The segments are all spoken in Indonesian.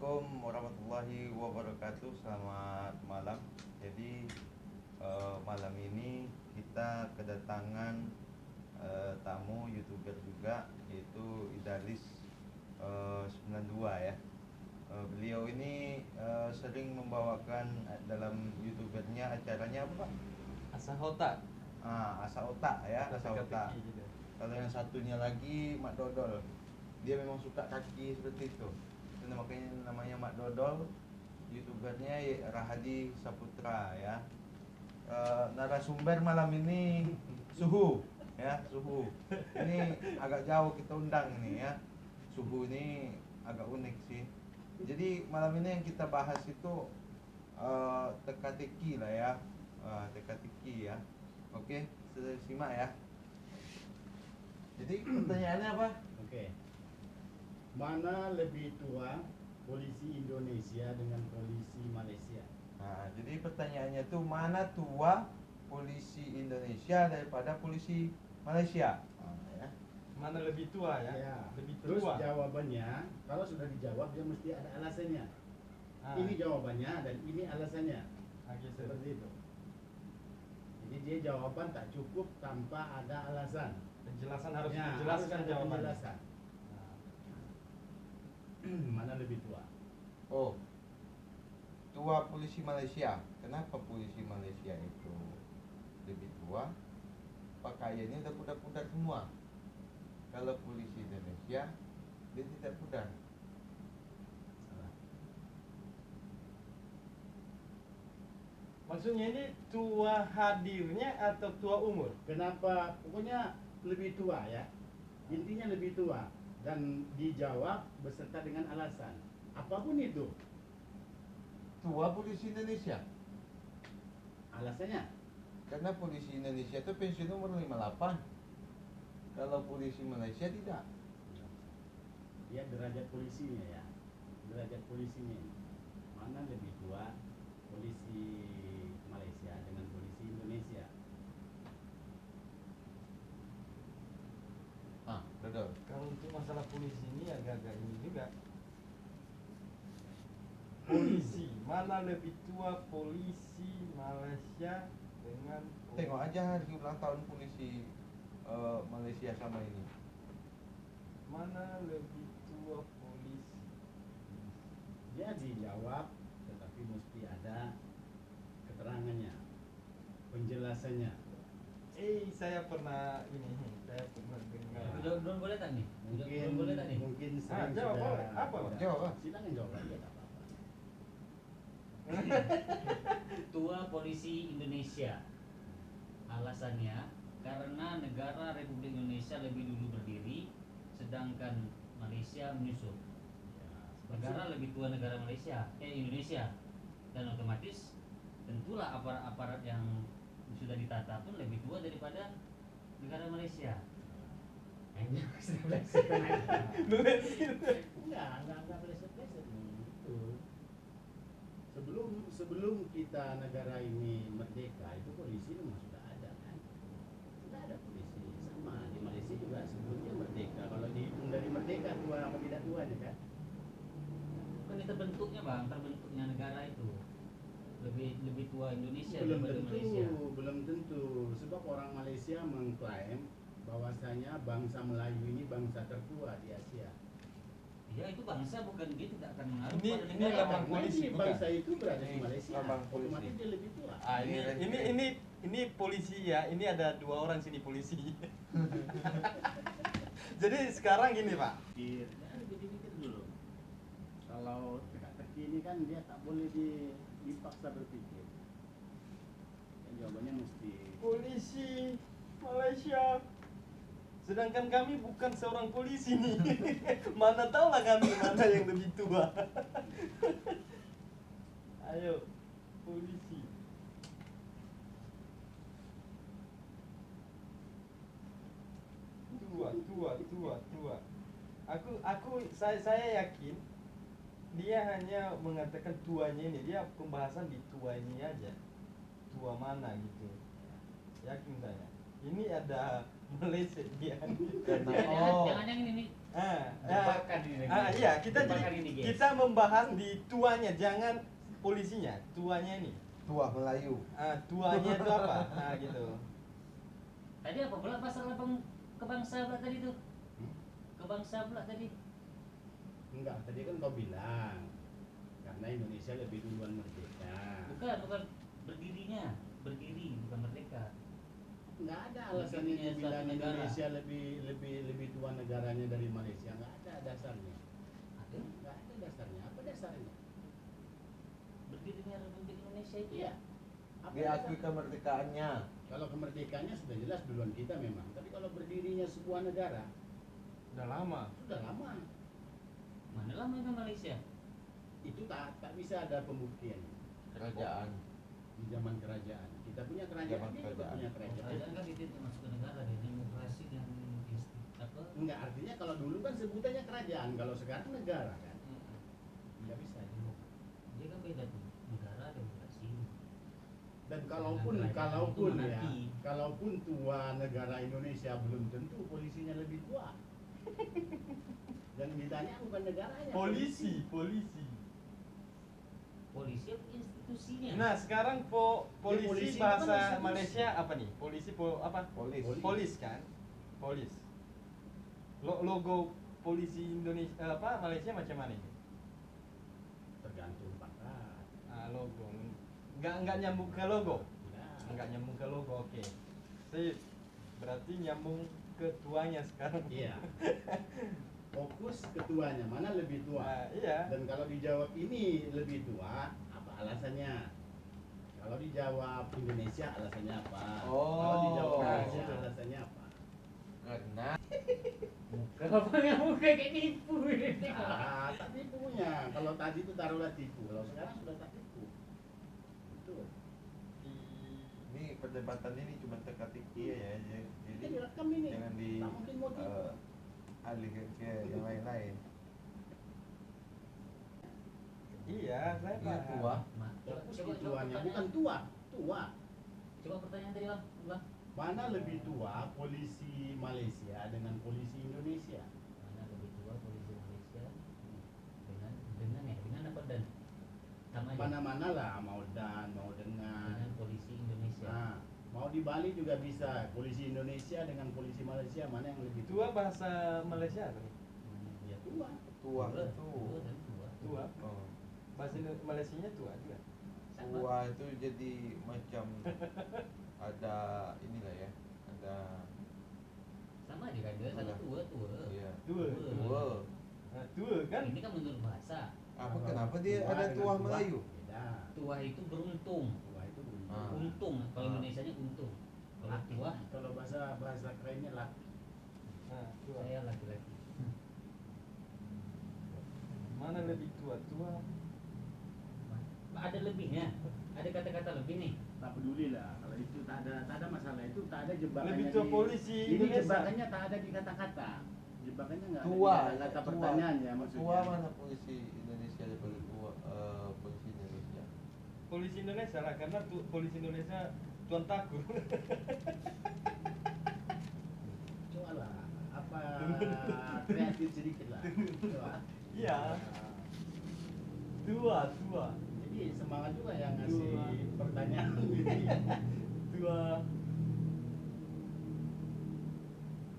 Assalamualaikum warahmatullahi wabarakatuh. Selamat malam. Jadi malam ini kita kedatangan tamu YouTuber juga, yaitu Idalis 92 ya. Beliau ini sering membawakan dalam YouTubernya acaranya apa Pak? Asa Otak. Asa Otak ya, Asa Otak. Kalau yang satunya lagi Mak Dodol, dia memang suka kaki seperti itu. Makanya namanya Mak Dodol. YouTubernya Rahadi Saputra ya. Narasumber malam ini Suhu ya, Suhu. Ini agak jauh kita undang ini ya. Suhu ini agak unik sih. Jadi malam ini yang kita bahas itu teka-teki lah ya. Teka-teki ya. Oke, simak ya. Jadi pertanyaannya apa? Oke. Mana lebih tua polisi Indonesia dengan polisi Malaysia? Nah, jadi pertanyaannya tuh mana tua polisi Indonesia daripada polisi Malaysia? Ya. Mana lebih tua ya? Ya. Lebih Terus tua. jawabannya, kalau sudah dijawab dia mesti ada alasannya. Ini jawabannya dan ini alasannya. Gitu. Seperti itu. Jadi dia jawaban tak cukup tanpa ada alasan. Penjelasan harus Ya, dijelaskan harus ada jawabannya. penjelasan. Mana lebih tua? Oh, tua polisi Malaysia. Kenapa polisi Malaysia itu lebih tua? Pakaiannya udah pudar-pudar semua. Kalau polisi Indonesia dia tidak pudar. Salah. Maksudnya ini tua hadirnya atau tua umur? Kenapa? Pokoknya lebih tua ya. Intinya lebih tua dan dijawab beserta dengan alasan. Apapun itu. Tua polisi Indonesia. Alasannya? Karena polisi Indonesia itu pensiun umur 58. Kalau polisi Malaysia tidak. Dia derajat polisinya ya. Derajat polisinya. Mana lebih tua polisi Malaysia dengan polisi Indonesia? Dodol. Kalau untuk masalah polisi ini agak-agak ini juga. Polisi, mana lebih tua polisi Malaysia dengan Tengok aja hari ulang tahun polisi Malaysia sama ini. mana lebih tua polisi? Dia dijawab tetapi mesti ada keterangannya, penjelasannya. Saya pernah dengar. Belum boleh tak nih? Belum boleh tak nih? Mungkin sering jawab sudah. boleh. Apa? Ya, Jawab, Pak. Silakan jawab aja, tak apa-apa. Tua polisi Indonesia. Alasannya karena negara Republik Indonesia lebih dulu berdiri, sedangkan Malaysia menyusul. Negara lebih tua negara Indonesia, dan otomatis tentulah aparat-aparat yang sudah ditata pun lebih tua daripada negara Malaysia. Enggak pleset-pleset nih. Itu. Sebelum kita negara ini merdeka itu polisi memang sudah ada kan? Sudah ada polisi sama di Malaysia juga sebelumnya merdeka. Kalau dihitung dari merdeka tua apa tidak tuanya kan? Kan ini terbentuknya negara itu lebih tua Indonesia Belum daripada tentu, Malaysia. belum tentu. Sebab orang Malaysia mengklaim bahwasanya bangsa Melayu ini bangsa tertua di Asia. Ya itu bangsa bukan dia tidak akan mengaruh Ini- pada ini negara. lambang Karena polisi, ini bukan? bangsa itu berada di Ini Malaysia. lambang polisi. Otomatis dia lebih tua. Ini polisi ya. Ini ada 2 orang sini polisi. Jadi sekarang gini Pak. Ya, dipikir dulu. Kalau teka-teki ini kan dia tak boleh dipaksa berpikir. Dan jawabannya mesti Polisi Malaysia. Sedangkan kami bukan seorang polisi nih. Mana tahu lah kami mana yang lebih tua. Ayo, polisi. Tua. Saya yakin dia hanya mengatakan tuanya ini, dia pembahasan di tua ini aja. Tua mana gitu. Yakin saya. Ini ada Meleset dia. Karena Jangan yang ini nih. Jebakan ini. Iya, kita Jebakan ini, guys. kita membahas di tuanya, jangan polisinya, tuanya ini. tua Melayu. Tuanya itu apa? Gitu. Tadi apa pula masalah kebangsa pula tadi tuh? Hmm? Kebangsa pula tadi. Enggak, tadi kan kau bilang karena Indonesia lebih duluan merdeka. Bukan berdiri bukan merdeka. Enggak ada alasan Berdirinya itu bilang suatu negara. Indonesia lebih tua negaranya dari Malaysia. Enggak ada dasarnya. Ada Enggak ada dasarnya. Apa dasarnya? berdirinya Republik Indonesia itu. Iya. Apa Diakui dasar? kemerdekaannya. Kalau kemerdekaannya sudah jelas duluan kita memang. Tapi kalau berdirinya sebuah negara Udah lama. sudah lama. Mana lama itu Malaysia? Itu tak bisa ada pembuktian Kerajaan. di zaman kerajaan. Kita punya kerajaan, Zaman dia juga kerajaan. punya kerajaan. Kerajaan kan itu termasuk ke negara dan demokrasi dan apa? Enggak, artinya kalau dulu kan sebutannya kerajaan, kalau sekarang negara kan. Enggak bisa. Dia kan beda tuh negara demokrasi. Dan kalaupun Dengan kerajaan itu ya, monarki. kalaupun tua negara Indonesia belum tentu polisinya lebih tua. Yang ditanya bukan negaranya. Polisi. Polisi apa institusinya? Nah, sekarang polisi polisi bahasa bukan institusi. Malaysia apa nih? Polisi apa? Polis. Polis kan? Polis. Logo polisi Indonesia Malaysia macam mana ini? Tergantung pangkat. Logo. Enggak nyambung ke logo. Nah, Enggak nyambung ke logo. Oke. Sip. Berarti nyambung ke tuanya sekarang. iya. Fokus ketuanya, mana lebih tua? Iya. Dan kalau dijawab ini lebih tua, apa alasannya? Kalau dijawab Indonesia alasannya apa? Oh. Kalau dijawab Malaysia alasannya apa? Karena Kenapa yang muka kayak nipu ini? Tak tipunya. Kalau tadi itu taruhlah tipu. Kalau sekarang sudah tak tipu. Betul. ini perdebatan ini cuma teka-teki ya. Kita Jadi direkam ini. jangan di Tak mungkin mau tipu. alihkan ke yang lain-lain. Iya, saya Iya paham. tua. Fokus di tuanya, bukan tua. Tua. Coba pertanyaan tadi ulang. Mana lebih tua polisi Malaysia dengan polisi Indonesia? Mana lebih tua polisi Malaysia dengan apa dan sama aja Mana-mana lah, mau dan mau dengan. dengan polisi Indonesia. Nah, mau di Bali juga bisa. Polisi Indonesia dengan polisi Malaysia mana yang lebih Tua bahasa Malaysia apa nih? Ya tua. Tua Tua itu. dan tua. Tua. Oh. Bahasa Malaysianya tua juga. Sama. Tua itu jadi macam ada inilah ya. Ada Sama aja kan dia sama tua. iya. Tua. Tua. Nah, tua kan? Ini kan menurut bahasa. Apa kenapa dia ada dengan tua Melayu? Beda. Tua itu beruntung. Tua itu bunyi. Untung. Kalau Ah. Indonesianya untung. Kalau Laki. tua Kalau bahasa kerennya laki. Nah, tua. saya laki-laki. Mana lebih tua? Tua. Ada lebihnya. Ada kata-kata lebih nih. Tak peduli lah. Kalau itu tak ada masalah, itu tak ada jebakannya. Lebih tua polisi Ini Indonesia. jebakannya tak ada di kata-kata. Jebakannya nggak Tua. ada di kata pertanyaannya maksudnya. Tua mana polisi Indonesia daripada tua polisi Indonesia? Polisi Indonesia lah, karena polisi Indonesia tuan takur. Coba lah, apa kreatif sedikit lah. Coba. Iya. Tua. Jadi semangat juga yang ngasih Tua. pertanyaan gitu. Tua.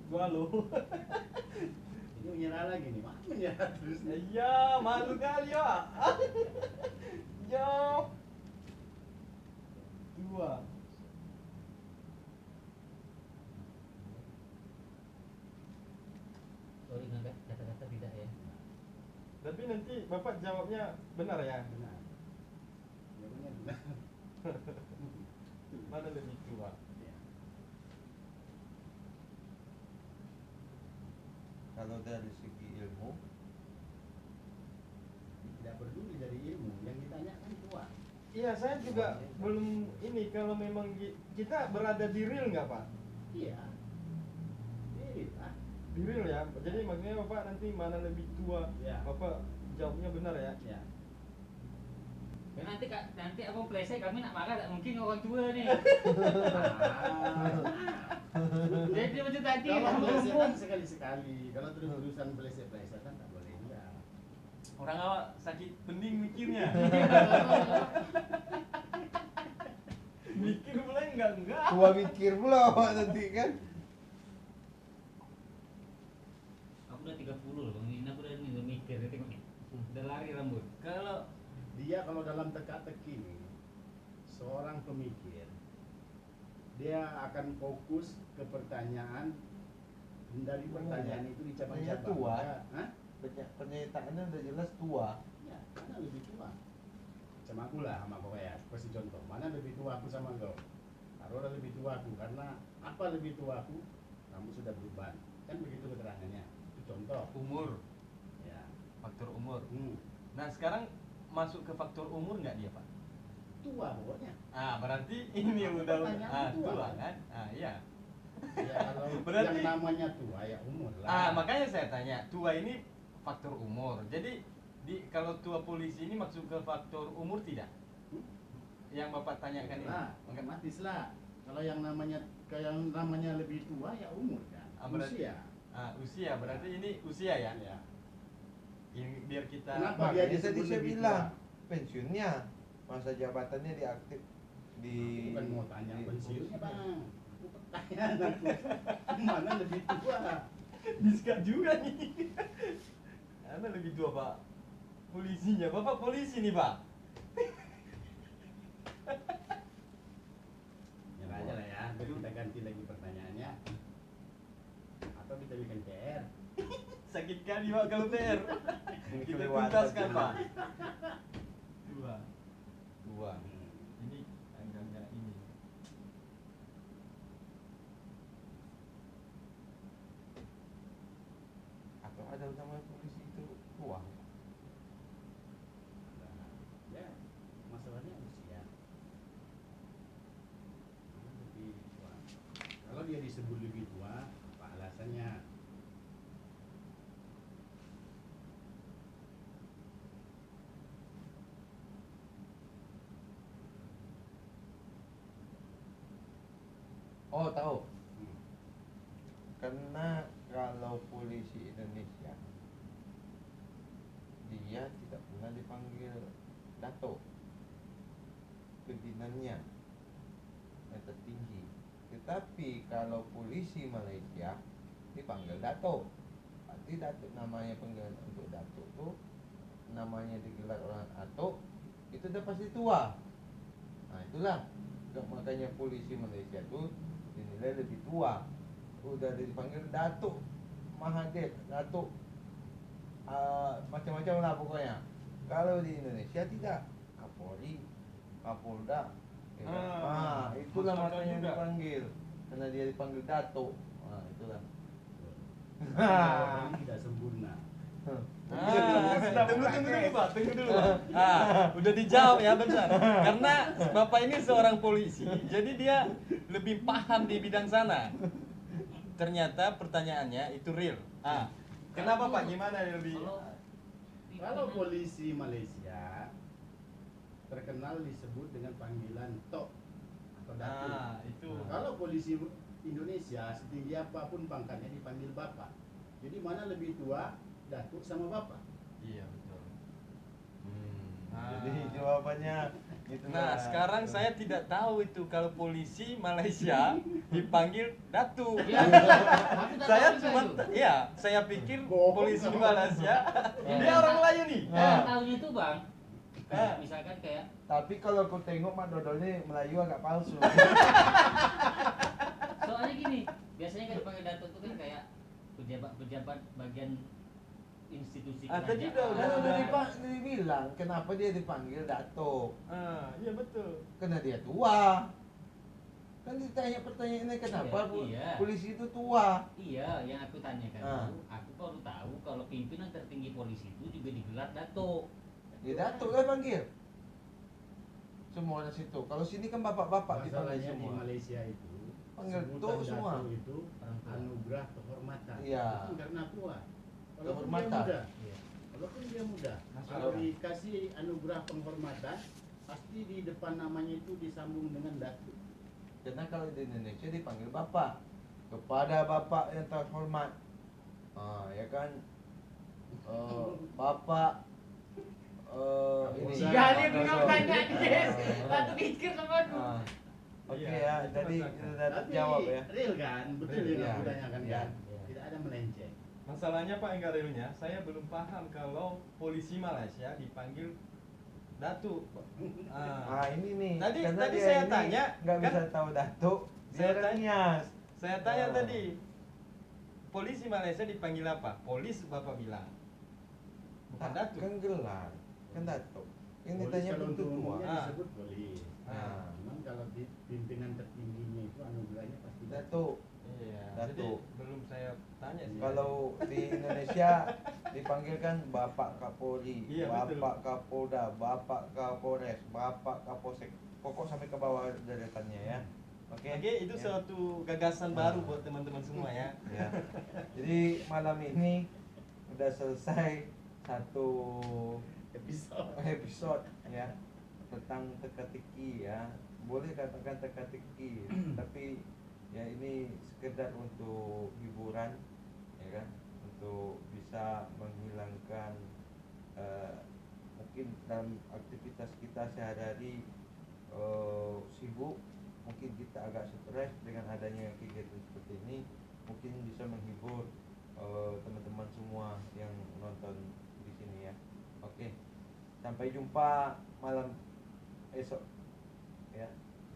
Tua lo. Ini menyerah lagi nih, mana menyerah terus nih. Iya, malu kali ya. Yo. Tua. Sorry ngangkat kata-kata tidak ya. Tapi nanti Bapak jawabnya benar ya? Benar. Jawabannya benar. Mana lebih tua? Ya. Kalau dari segi ilmu, Tidak peduli dari ilmu, yang ditanyakan tua. Iya, saya juga belum ini kalau memang kita berada di real nggak Pak? Iya. Ini lah. Di real ya. Jadi maksudnya Bapak nanti mana lebih tua? Ya. Bapak jawabnya benar ya? Ya. Ya nanti abang plesek kami nak marah tak mungkin orang tua nih. Jadi macam tadi Kalau kan plesetan ngomong. sekali-sekali, kalau terus-terusan pleset-plesetan tak boleh enggak. Orang awak sakit bening mikirnya. Mikir pula enggak. Tua mikir pula awak nanti kan. Aku udah 30 loh, Bang. Ini aku udah nih udah mikir, dia tengok nih. Udah lari rambut. Kalau dalam teka-teki nih, seorang pemikir, dia akan fokus ke pertanyaan, dari pertanyaan itu Pertanyaan dicabang-cabang. tua. Ya, hah? Pernyataannya udah jelas tua. Ya, mana lebih tua? Sama aku lah, sama kau ya. Kasih contoh, mana lebih tua aku sama kau? Taruhlah lebih tua aku, karena apa lebih tua aku? Kamu sudah berubah. Kan begitu keterangannya. Itu contoh. Umur, Ya. faktor umur. Hmm. Nah sekarang masuk ke faktor umur nggak dia Pak? Tua pokoknya. Berarti ini Apa udah pertanyaan tua, tua kan? kan? Iya. Ya kalau Berarti- yang namanya tua ya umur lah. Makanya saya tanya, tua ini faktor umur. Jadi kalau tua polisi ini masuk ke faktor umur tidak? Hmm? Yang Bapak tanyakan ini? Lah, otomatis lah. Kalau yang namanya lebih tua ya umur kan. Berarti- Usia. Usia, berarti ini usia ya? Ya. Ini biar kita Kenapa dia Makanya tadi disebut saya lebih bilang tua? pensiunnya, masa jabatannya diaktif di. Aku bukan mau tanya di- pensiunnya bang. Aku pertanyaan aku. Mana lebih tua? Diskat juga nih. Anda lebih tua Pak. Polisinya, Bapak polisi nih Pak. Ya aja lah ya. Jadi kita ganti lagi pertanyaannya. Atau kita bikin PR. Sakit kali Pak kalau PR. Ini Kita kelewatan tuntaskan dulu. Pak. Dua. Dua. Ini agak-agak ini. Atau ada nama polisi itu tua. Ya, masalahnya usia. Mana lebih tua? Kalau dia disebut lebih tua, apa alasannya? Oh tahu. Hmm. Karena kalau polisi Indonesia dia tidak pernah dipanggil dato, pimpinannya yang tertinggi. Tetapi kalau polisi Malaysia dipanggil dato, berarti dato namanya panggilan untuk dato tuh namanya digelar orang ato itu udah pasti tua. Nah itulah makanya polisi Malaysia tuh dinilai lebih tua, udah dipanggil Datuk Mahathir, Datuk macam-macam lah pokoknya. Kalau di Indonesia tidak, Kapolri, Kapolda, ya kan? Itulah masuk akal makanya juga. dipanggil, karena dia dipanggil Datuk. Itulah. Jawabannya tidak sempurna. Tunggu dulu Pak, tunggu dulu Pak. Udah dijawab ya bentar. Karena Bapak ini seorang polisi, jadi dia lebih paham di bidang sana. Ternyata pertanyaannya itu real. Kenapa Pak? Gimana lebih? Kalau polisi Malaysia terkenal disebut dengan panggilan Tok atau Datuk. Itu. Kalau polisi Indonesia setinggi apapun pangkatnya dipanggil Bapak. Jadi mana lebih tua, Datuk sama Bapak? Iya betul. Jadi jawabannya gitu. Nah, sekarang saya tidak tahu itu kalau polisi Malaysia dipanggil Datu. Ya, aku tak Saya tahu cuma itu. saya pikir Bohong polisi kamu. Malaysia dia orang Melayu nih. Tahunya itu bang, misalkan kayak Tapi kalau kau tengok Mak Dodolnya Melayu agak palsu. soalnya gini, biasanya kan dipanggil datuk itu kan kayak pejabat bagian institusi Tadi kerajaan. Kan udah dibilang kenapa dia dipanggil Datuk. Iya betul. Karena dia tua. Kan ditanya pertanyaannya kenapa Iya. polisi itu tua. Iya, yang aku tanyakan itu, aku baru tahu kalau pimpinan tertinggi polisi itu juga digelar datuk. Ya Datuk lah panggil. Semua di situ. Kalau sini kan bapak-bapak dipanggil Masalahnya di semua. Malaysia itu Panggil sebutan Tok semua. Datuk itu Orang tua. anugerah kehormatan. Iya. Bukan karena tua. Walaupun dia Kehormatan. muda. Iya. Walaupun dia muda. Masuk Kalau akal. dikasih anugerah penghormatan, pasti di depan namanya itu disambung dengan Datuk. Karena kalau di Indonesia dipanggil bapak, kepada bapak yang terhormat, ya kan, bapak ini. Iya, dia Bapak bingung Dodo. tanya dia. Satu pikir sama aku. Oke Iya, ya, itu jadi masalahnya. kita Tapi jawab ya. real kan, betul Real, yang iya. aku tanyakan Iya. kan. Tidak ada melenceng. Masalahnya Pak, enggak realnya, saya belum paham kalau polisi Malaysia dipanggil Datuk. Ini nih. Tadi- karena tadi dia saya ini tanya, nggak kan? bisa tahu datuk, dia Saya orang tanya- Nias. Saya tanya Ah. tadi, polisi Malaysia dipanggil apa? Polis Bapak bilang. Bukan Datuk. Kan gelar, kan datuk. Yang Polis ditanya kalau bentuk untuk tua. umumnya Ah. disebut polis. Ah. Cuman kalau di pimpinan tertingginya itu anugerahnya pasti Datuk. Iya. Datuk. Jadi belum saya tanya sih. Kalau di Indonesia dipanggil kan Bapak Kapolri, Iya, betul. Bapak Kapolda, Bapak Kapolres, Bapak Kapolsek. Pokok sampai ke bawah deretannya ya. Oke. Oke, itu Ya. suatu gagasan baru buat teman-teman semua ya. Ya. Jadi malam ini udah selesai satu episode ya tentang teka-teki ya. Boleh katakan teka-teki, tapi ya ini sekedar untuk hiburan ya kan, untuk bisa menghilangkan mungkin dalam aktivitas kita sehari-hari sibuk, mungkin kita agak stres dengan adanya kegiatan seperti ini, mungkin bisa menghibur teman-teman semua yang nonton di sini ya. Oke, sampai jumpa malam esok ya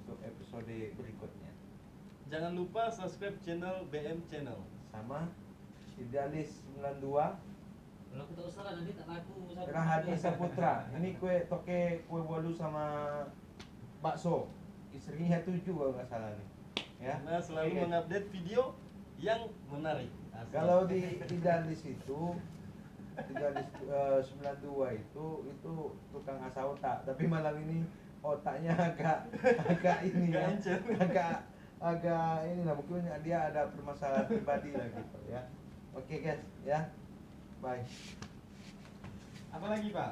untuk episode berikutnya. Jangan lupa subscribe channel BM Channel. Sama Idealis 92 Kalau aku tahu salah nanti tak laku satu. Rahadi Saputra. Ini kue toke kue bolu sama bakso. Istrinya 7 kalau nggak salah nih. Ya. Karena selalu Oke. mengupdate video yang menarik. Asli. Kalau di Idealis itu Idealis 92 itu tukang asal otak, tapi malam ini otaknya agak ini ya. Agak encer. agak ini lah, mungkin dia ada permasalahan pribadi lah gitu ya. Oke guys ya. Bye. Apa lagi Pak?